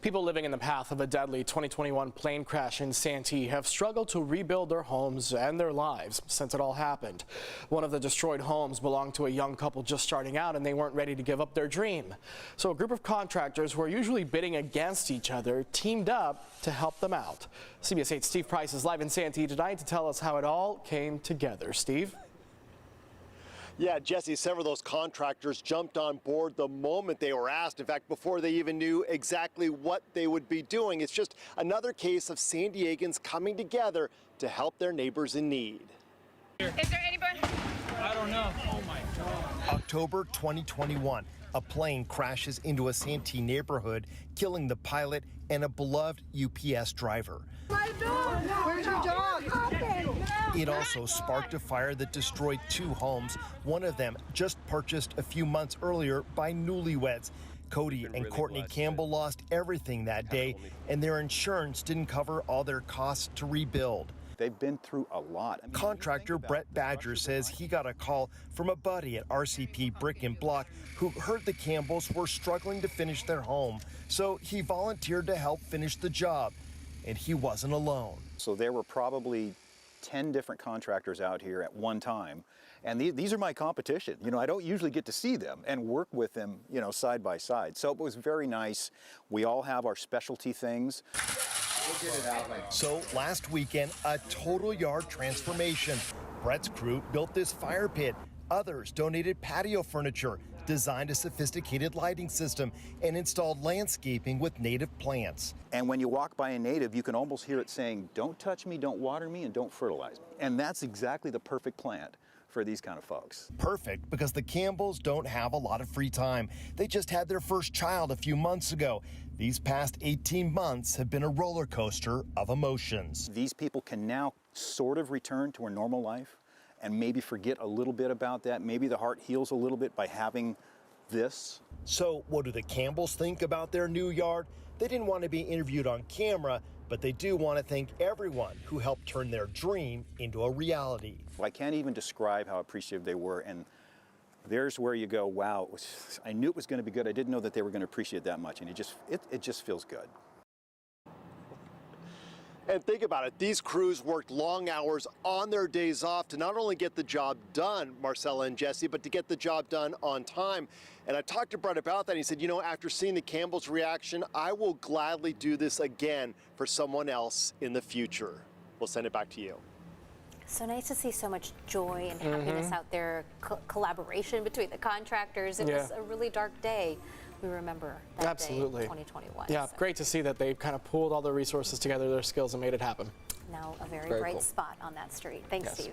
People living in the path of a deadly 2021 plane crash in Santee have struggled to rebuild their homes and their lives since it all happened. One of the destroyed homes belonged to a young couple just starting out, and they weren't ready to give up their dream. So a group of contractors who are usually bidding against each other teamed up to help them out. CBS 8's Steve Price is live in Santee tonight to tell us how it all came together. Steve? Yeah, Jesse, several of those contractors jumped on board the moment they were asked. In fact, before they even knew exactly what they would be doing. It's just another case of San Diegans coming together to help their neighbors in need. Is there anybody? I don't know. Oh my God. October 2021, a plane crashes into a Santee neighborhood, killing the pilot and a beloved UPS driver. My dog! Where's your dog? It also sparked a fire that destroyed 2 homes, one of them just purchased a few months earlier by newlyweds. Cody and Courtney Campbell lost everything that day, and their insurance didn't cover all their costs to rebuild. They've been through a lot. Contractor Brett Badger says he got a call from a buddy at RCP Brick and Block who heard the Campbells were struggling to finish their home, so he volunteered to help finish the job, and he wasn't alone. So there were probably 10 different contractors out here at one time, and these are my competition. You know, I don't usually get to see them and work with them, you know, side by side. So it was very nice. We all have our specialty things. So last weekend, a total yard transformation. Brett's crew built this fire pit. Others donated patio furniture, designed a sophisticated lighting system, and installed landscaping with native plants. And when you walk by a native, you can almost hear it saying, "Don't touch me, don't water me, and don't fertilize me." And that's exactly the perfect plant for these kind of folks. Perfect because the Campbells don't have a lot of free time. They just had their first child a few months ago. These past 18 months have been a roller coaster of emotions. These people can now sort of return to a normal life and maybe forget a little bit about that. Maybe the heart heals a little bit by having this. So what do the Campbells think about their new yard? They didn't want to be interviewed on camera, but they do want to thank everyone who helped turn their dream into a reality. I can't even describe how appreciative they were, and there's where you go, wow, I knew it was going to be good. I didn't know that they were going to appreciate it that much, and it just feels good. And think about it, these crews worked long hours on their days off to not only get the job done, Marcella and Jesse, but to get the job done on time. And I talked to Brett about that. He said, you know, after seeing the Campbells' reaction, I will gladly do this again for someone else in the future. We'll send it back to you. So nice to see so much joy and happiness out there, collaboration between the contractors. It was a really dark day. We remember that day in 2021. Yeah, so. Great to see that they kind of pooled all their resources together, their skills, and made it happen. Now a very Very bright cool. spot on that street. Thanks, Steve.